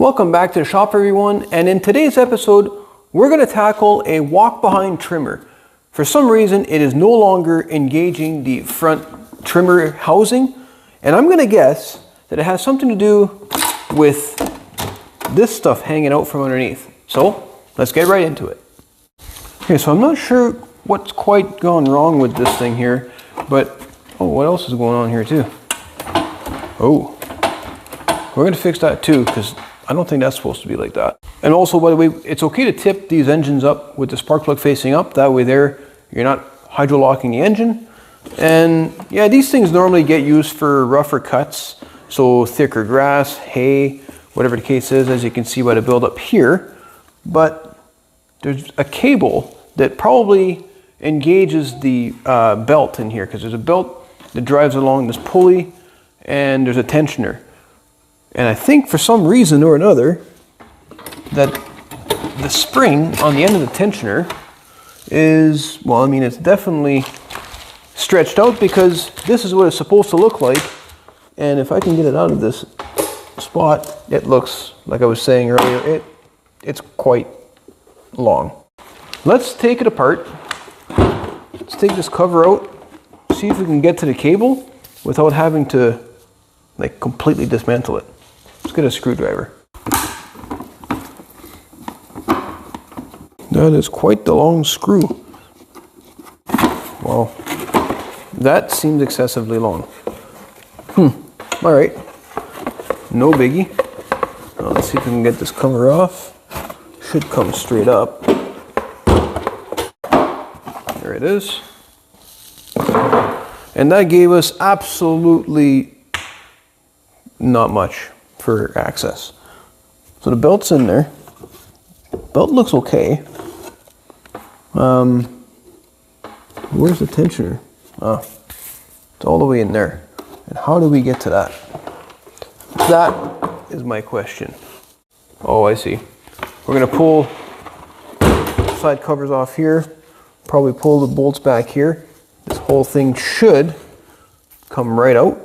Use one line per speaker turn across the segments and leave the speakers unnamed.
Welcome back to the shop, everyone, and in today's episode we're going to tackle a walk-behind trimmer. For some reason it is no longer engaging the front trimmer housing, and I'm going to guess that it has something to do with this stuff hanging out from underneath. So let's get right into it. Okay, so I'm not sure what's quite gone wrong with this thing here, but oh, what else is going on here too? Oh, we're going to fix that too, because I don't think that's supposed to be like that. And also, by the way, it's okay to tip these engines up with the spark plug facing up. That way there, you're not hydro-locking the engine. And yeah, these things normally get used for rougher cuts. So thicker grass, hay, whatever the case is, as you can see by the build-up here. But there's a cable that probably engages the belt in here, because there's a belt that drives along this pulley and there's a tensioner. And I think for some reason or another that the spring on the end of the tensioner is, well, I mean, it's definitely stretched out, because this is what it's supposed to look like. And if I can get it out of this spot, it looks, like I was saying earlier, it's quite long. Let's take it apart. Let's take this cover out, see if we can get to the cable without having to like completely dismantle it. Let's get a screwdriver. That is quite the long screw. Well, that seems excessively long. All right, no biggie. Now let's see if we can get this cover off. Should come straight up. There it is. And that gave us absolutely not much for access. So the belt's in there. Belt looks okay. Where's the tensioner? Oh, it's all the way in there. And how do we get to that? That is my question. Oh, I see. We're gonna pull side covers off here, probably pull the bolts back here. This whole thing should come right out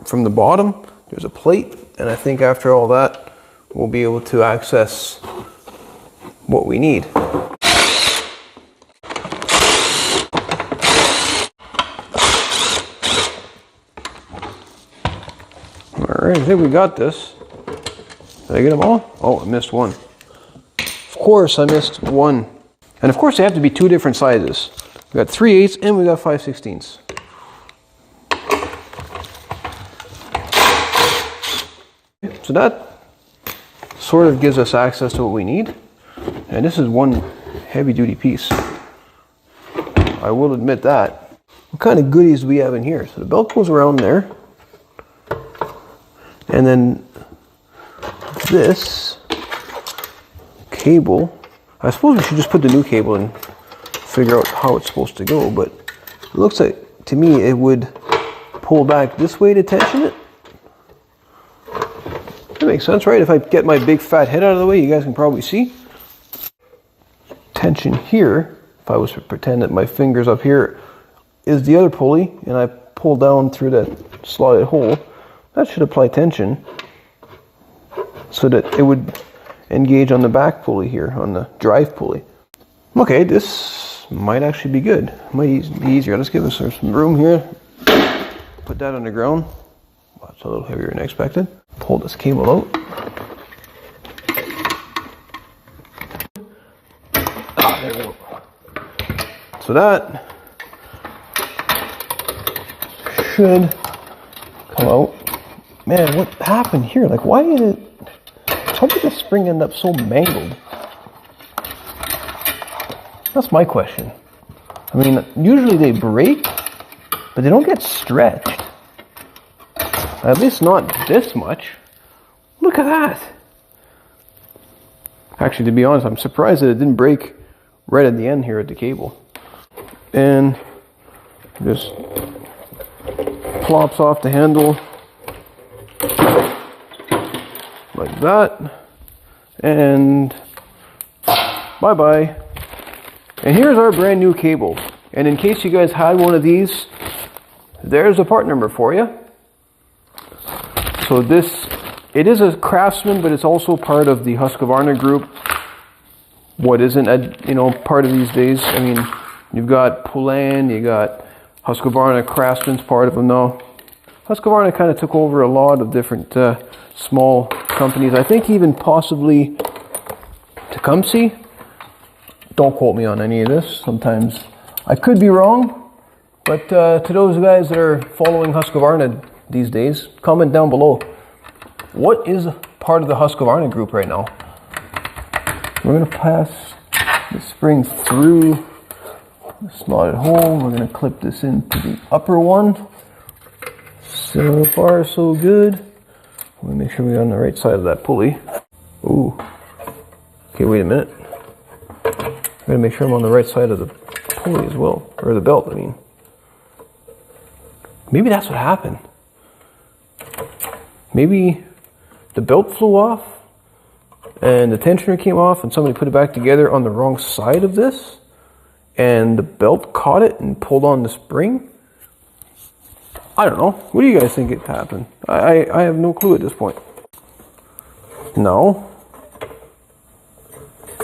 from the bottom. There's a plate, and I think after all that, we'll be able to access what we need. All right, I think we got this. Did I get them all? Oh, I missed one. Of course, I missed one. And of course, they have to be two different sizes. We got 3/8 and we got 5/16. So that sort of gives us access to what we need. And this is one heavy duty piece. I will admit that. What kind of goodies do we have in here? So the belt goes around there. And then this cable, I suppose we should just put the new cable and figure out how it's supposed to go, but it looks like, to me, it would pull back this way to tension it. That makes sense, right? If I get my big fat head out of the way, you guys can probably see. Tension here, if I was to pretend that my fingers up here is the other pulley, and I pull down through that slotted hole, that should apply tension so that it would engage on the back pulley here, on the drive pulley. Okay, this might actually be good. Might be easier. Let's give us some room here. Put that on the ground. Well, it's a little heavier than expected. Pull this cable out. Ah, there we go. So that should come out. Man, what happened here? Like, why did it... How did the spring end up so mangled? That's my question. I mean, usually they break, but they don't get stretched. At least not this much. Look at that. Actually, to be honest, I'm surprised that it didn't break right at the end here at the cable. And just plops off the handle like that. And bye-bye. And here's our brand new cable. And in case you guys had one of these, there's a part number for you. So this It is a Craftsman, but it's also part of the Husqvarna group. What isn't a part of these days? I mean, you've got Poulan, you got Husqvarna. Craftsman's part of them now. Husqvarna kind of took over a lot of different small companies. I think even possibly Tecumseh. Don't quote me on any of this. Sometimes I could be wrong. But to those guys that are following Husqvarna these days, comment down below. What is part of the Husqvarna group right now? We're going to pass the spring through the slotted hole. We're going to clip this into the upper one. So far, so good. Let me make sure we're on the right side of that pulley. Ooh. Okay, wait a minute. I'm going to make sure I'm on the right side of the pulley as well. Or the belt, I mean. Maybe that's what happened. Maybe the belt flew off and the tensioner came off and somebody put it back together on the wrong side of this and the belt caught it and pulled on the spring. I don't know. What do you guys think it happened? I have no clue at this point. Now,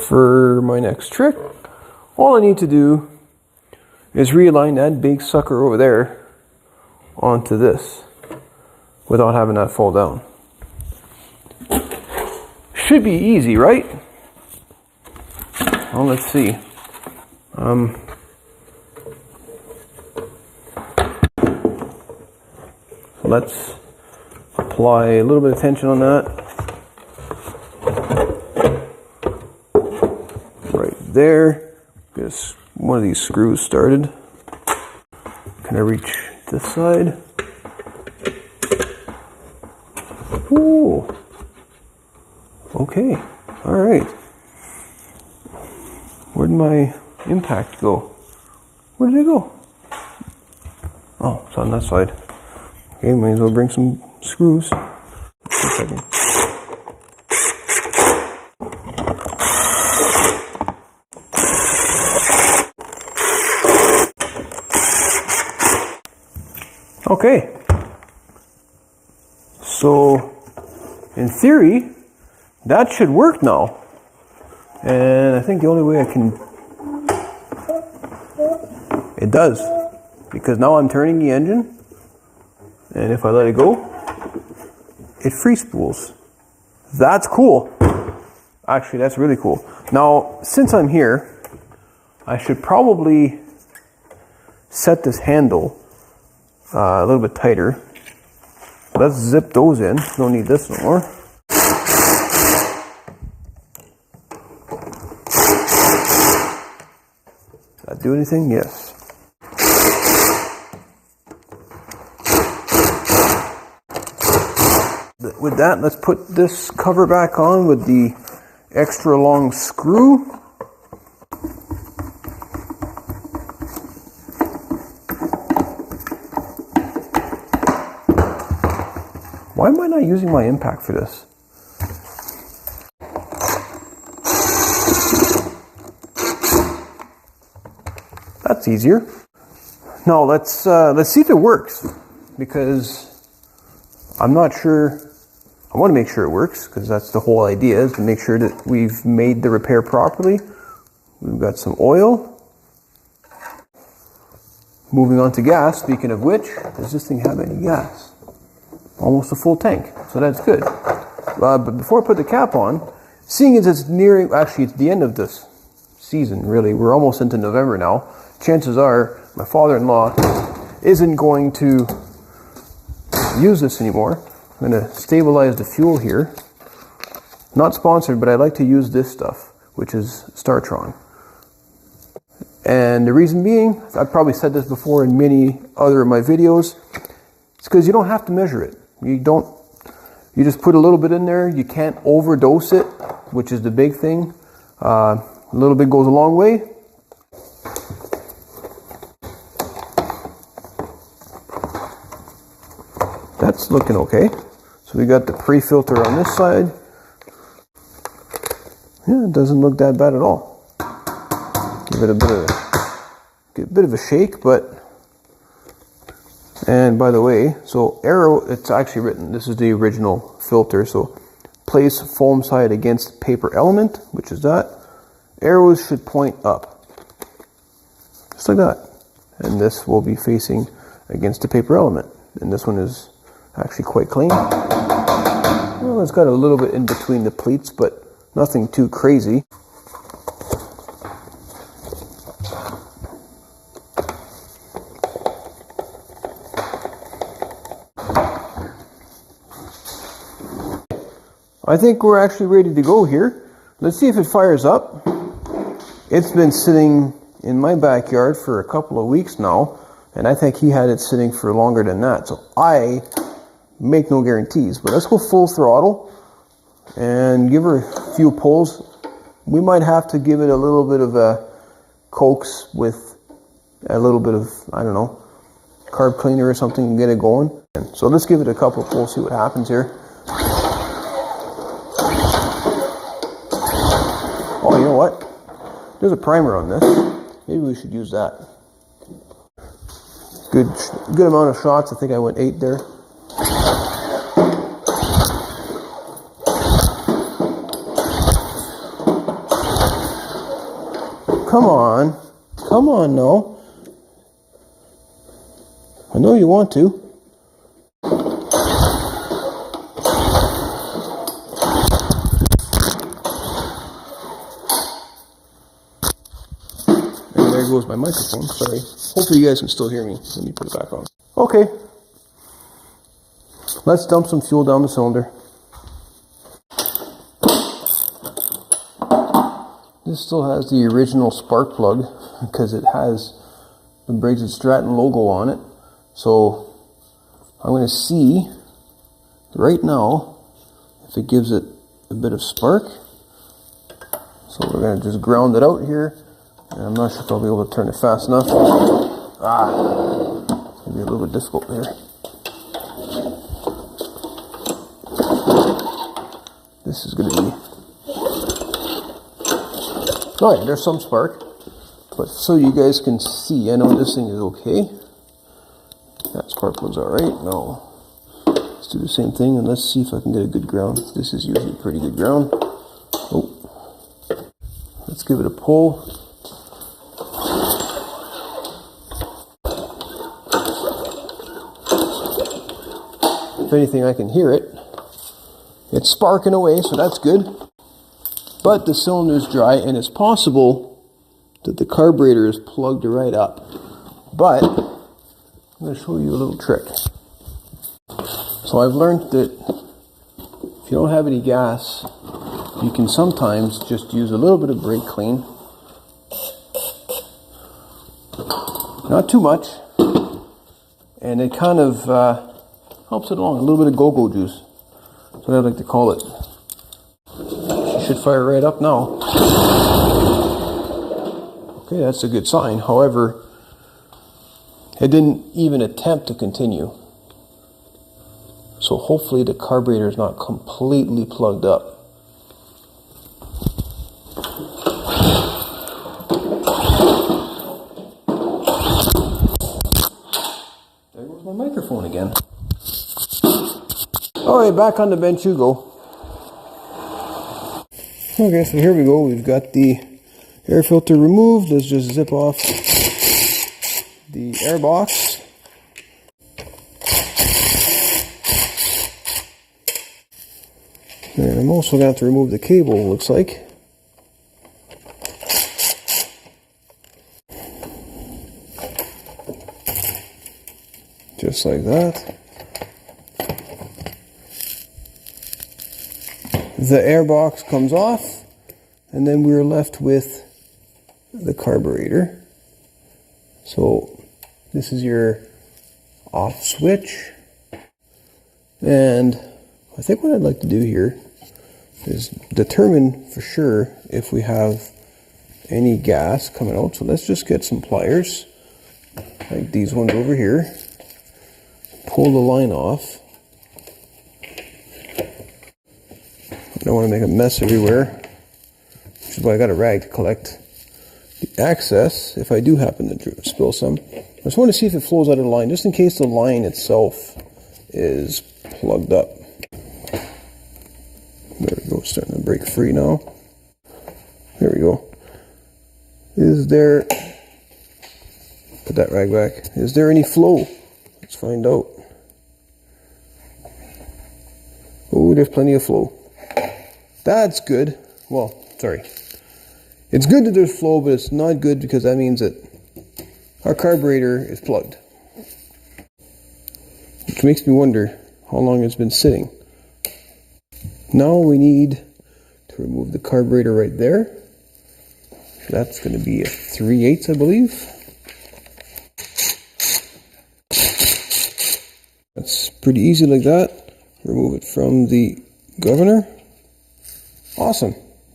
for my next trick, all I need to do is realign that big sucker over there onto this without having that fall down. Should be easy, right? Well, let's see. Let's apply a little bit of tension on that. Right there. Get one of these screws started. Can I reach this side? Ooh. Okay. All right. Where'd my impact go? Where did it go? Oh, it's on that side. Okay, might as well bring some screws. Just a second. Okay. So, in theory, that should work now. And I think the only way I can... It does. Because now I'm turning the engine. And if I let it go, it free spools. That's cool. Actually, that's really cool. Now, since I'm here, I should probably set this handle a little bit tighter. Let's zip those in. Don't need this no more. Does that do anything? Yes. With that, let's put this cover back on with the extra long screw. Why am I not using my impact for this? That's easier. Now let's see if it works, because I'm not sure. I want to make sure it works, because that's the whole idea, is to make sure that we've made the repair properly. We've got some oil. Moving on to gas, speaking of which, does this thing have any gas? Almost a full tank, so that's good. But before I put the cap on, seeing as it's nearing, actually it's the end of this season, really. We're almost into November now. Chances are my father-in-law isn't going to use this anymore. I'm going to stabilize the fuel here. Not sponsored, but I like to use this stuff, which is Startron. And the reason being, I've probably said this before in many other of my videos, it's because you don't have to measure it. You just put a little bit in there. You can't overdose it, which is the big thing. A little bit goes a long way. That's looking okay. So we got the pre-filter on this side. Yeah, it doesn't look that bad at all. Give it a bit of a shake, but And by the way, so arrow, it's actually written, this is the original filter, so place foam side against paper element, which is that. Arrows should point up, just like that. And this will be facing against the paper element. And this one is actually quite clean. Well, it's got a little bit in between the pleats, but nothing too crazy. I think we're actually ready to go here. Let's see if it fires up. It's been sitting in my backyard for a couple of weeks now, and I think he had it sitting for longer than that. So I make no guarantees, but let's go full throttle and give her a few pulls. We might have to give it a little bit of a coax with a little bit of, I don't know, carb cleaner or something and get it going. So let's give it a couple of pulls, see what happens here. Oh, you know what? There's a primer on this. Maybe we should use that. Good amount of shots. I think I went 8 there. Come on. Come on now. I know you want to. There goes my microphone, sorry. Hopefully you guys can still hear me. Let me put it back on. Okay. Let's dump some fuel down the cylinder. This still has the original spark plug because it has the Briggs and Stratton logo on it. So I'm going to see right now if it gives it a bit of spark. So we're going to just ground it out here. And I'm not sure if I'll be able to turn it fast enough. It's going to be a little bit difficult here. This is going to be... Oh yeah, there's some spark. But so you guys can see, I know this thing is okay. That spark plug's alright. Now, let's do the same thing and let's see if I can get a good ground. This is usually pretty good ground. Oh. Let's give it a pull. If anything, I can hear it. It's sparking away, so that's good. But the cylinder's dry, and it's possible that the carburetor is plugged right up. But I'm going to show you a little trick. So I've learned that if you don't have any gas, you can sometimes just use a little bit of brake clean. Not too much. And it kind of helps it along. A little bit of go-go juice. That's what I like to call it. She should fire right up now. Okay, that's a good sign. However, it didn't even attempt to continue. So hopefully the carburetor is not completely plugged up. There goes my microphone again. Alright, back on the bench you go. Okay, so here we go. We've got the air filter removed. Let's just zip off the air box. And I'm also going to have to remove the cable, it looks like. Just like that. The air box comes off, and then we're left with the carburetor. So this is your off switch. And I think what I'd like to do here is determine for sure if we have any gas coming out. So let's just get some pliers, like these ones over here. Pull the line off. I don't want to make a mess everywhere, which is why I got a rag to collect the access, if I do happen to spill some. I just want to see if it flows out of the line, just in case the line itself is plugged up. There we go, it's starting to break free now. There we go. Is there, put that rag back, is there any flow? Let's find out. Oh, there's plenty of flow. That's good. Well, sorry. It's good that there's flow, but it's not good because that means that our carburetor is plugged. Which makes me wonder how long it's been sitting. Now we need to remove the carburetor right there. That's going to be a 3/8, I believe. That's pretty easy like that. Remove it from the governor. Awesome.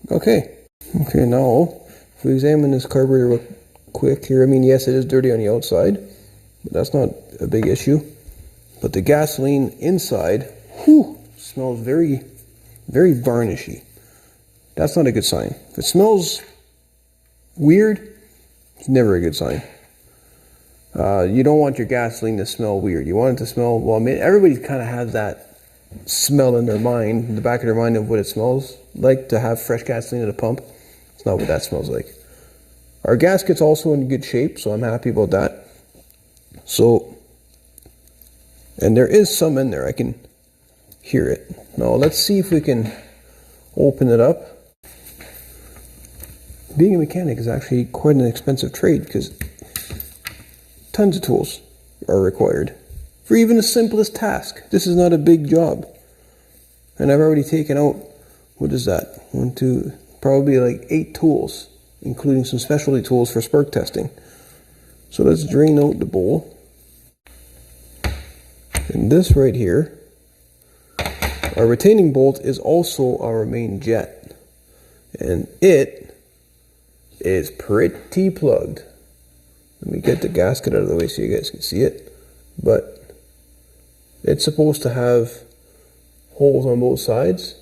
Okay. Okay, now if we examine this carburetor real quick here, I mean, yes, it is dirty on the outside, but that's not a big issue. But the gasoline inside, whew, smells very, very varnishy. That's not a good sign. If it smells weird, it's never a good sign. You don't want your gasoline to smell weird. You want it to smell, well, I mean, everybody kind of has that smell in their mind, in the back of their mind of what it smells like to have fresh gasoline at a pump. It's not what that smells like. Our gasket's also in good shape, so I'm happy about that. So, and there is some in there. I can hear it. Now, let's see if we can open it up. Being a mechanic is actually quite an expensive trade because tons of tools are required for even the simplest task. This is not a big job. And I've already taken out, what is that? 1, 2, probably like 8 tools, including some specialty tools for spark testing. So let's drain out the bowl. And this right here, our retaining bolt is also our main jet. And it is pretty plugged. Let me get the gasket out of the way so you guys can see it. But it's supposed to have holes on both sides,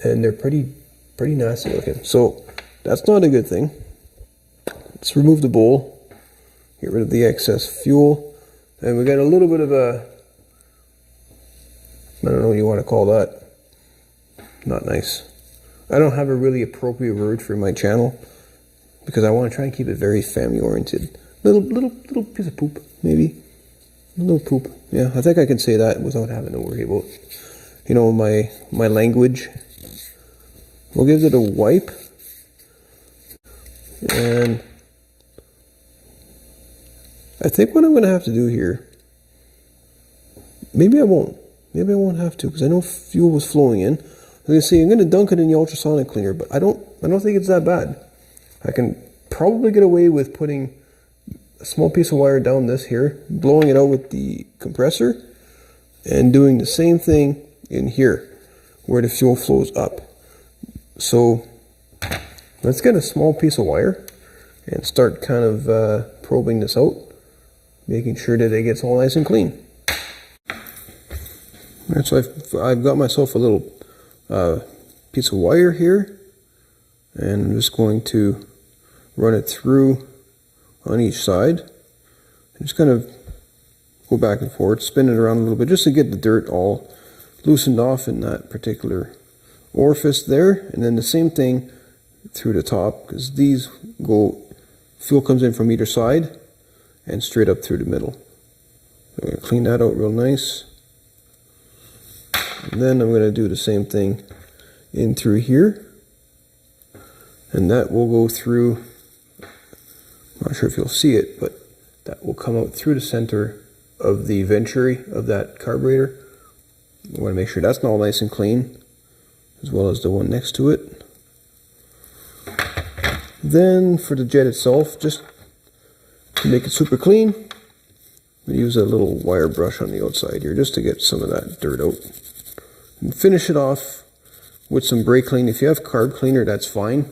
and they're pretty nasty looking. So that's not a good thing. Let's remove the bowl, get rid of the excess fuel, and we got a little bit of a, I don't know what you want to call that. Not nice. I don't have a really appropriate word for my channel because I want to try and keep it very family oriented. Little piece of poop, maybe. A little poop. Yeah, I think I can say that without having to worry about, you know, my language. We'll give it a wipe. And I think what I'm going to have to do here, maybe I won't have to because I know fuel was flowing in. I'm going to dunk it in the ultrasonic cleaner, but I don't think it's that bad. I can probably get away with putting a small piece of wire down this here, blowing it out with the compressor, and doing the same thing in here, where the fuel flows up. So let's get a small piece of wire and start kind of probing this out, making sure that it gets all nice and clean. Alright, so I've got myself a little piece of wire here, and I'm just going to run it through on each side. Just kind of go back and forth, spin it around a little bit just to get the dirt all loosened off in that particular orifice there, and then the same thing through the top, because these go, fuel comes in from either side and straight up through the middle. I'm going to clean that out real nice. And then I'm going to do the same thing in through here, and that will go through, I'm not sure if you'll see it, but that will come out through the center of the venturi of that carburetor. I want to make sure that's all nice and clean, as well as the one next to it. Then for the jet itself, just to make it super clean, we use a little wire brush on the outside here just to get some of that dirt out. And finish it off with some brake clean. If you have carb cleaner, that's fine.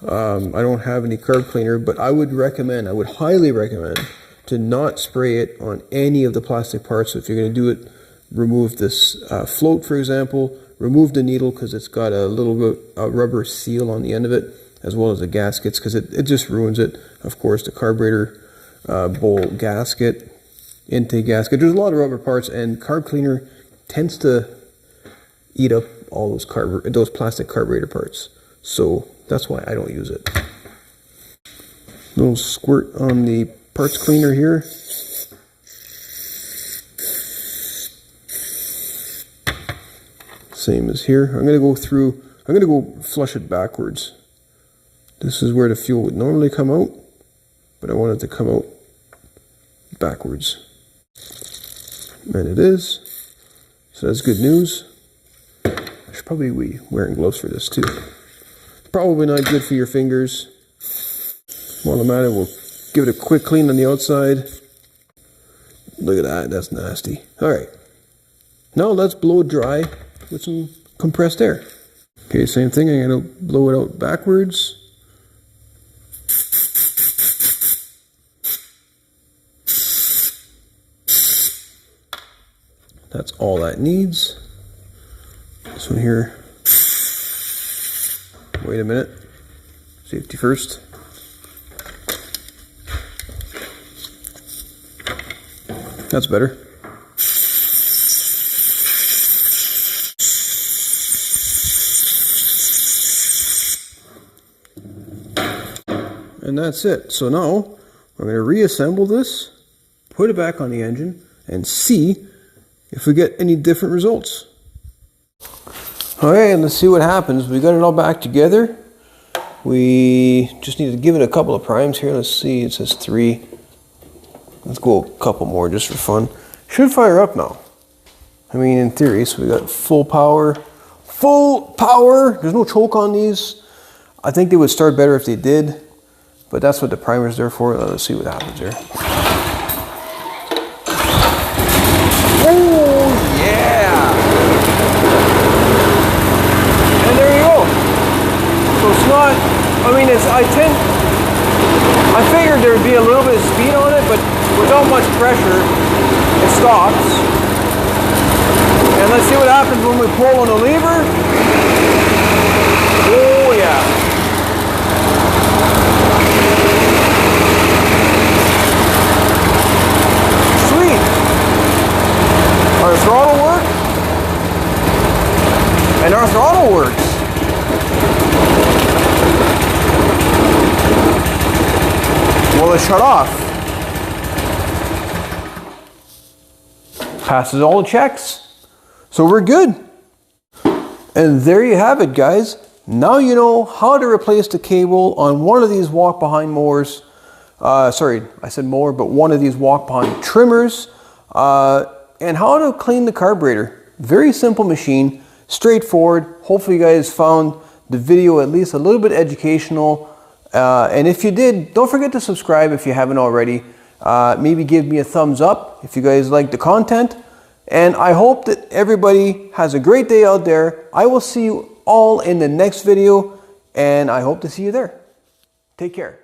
I don't have any carb cleaner, but I would highly recommend to not spray it on any of the plastic parts. So if you're going to do it, remove this float, for example. Remove the needle because it's got a little bit rubber seal on the end of it. as well as the gaskets, because it just ruins it. Of course, the carburetor bowl gasket, intake gasket. There's a lot of rubber parts, and carb cleaner tends to eat up all those plastic carburetor parts. So that's why I don't use it. Little squirt on the parts cleaner here. Same as here. I'm gonna go flush it backwards. This is where the fuel would normally come out, but I want it to come out backwards. And it is. So that's good news. I should probably be wearing gloves for this too. Probably not good for your fingers. While I'm at it, we'll give it a quick clean on the outside. Look at that, that's nasty. Alright. Now let's blow it dry with some compressed air. Okay, same thing, I'm going to blow it out backwards. That's all that needs. This one here. Wait a minute. Safety first. That's better. And that's it. So now I'm going to reassemble this, put it back on the engine, and see if we get any different results. Alright, let's see what happens. We got it all back together. We just need to give it a couple of primes here. Let's see, it says 3. Let's go a couple more just for fun. Should fire up now. I mean, in theory, so we got full power. Full power! There's no choke on these. I think they would start better if they did, but that's what the primer's there for. Let's see what happens here. Oh, yeah! And there you go. So it's not, I mean, I figured there'd be a little bit of speed on it, but without much pressure, it stops. And let's see what happens when we pull on the lever. Oh yeah. Sweet. Our throttle work. And our throttle works. Well, it shut off. Passes all the checks. So we're good. And there you have it, guys. Now you know how to replace the cable on one of these walk-behind mowers. Sorry, I said mower, but one of these walk-behind trimmers. And how to clean the carburetor. Very simple machine, straightforward. Hopefully you guys found the video at least a little bit educational. And if you did, don't forget to subscribe if you haven't already. Maybe give me a thumbs up if you guys like the content. And I hope that everybody has a great day out there. I will see you all in the next video, and I hope to see you there. Take care.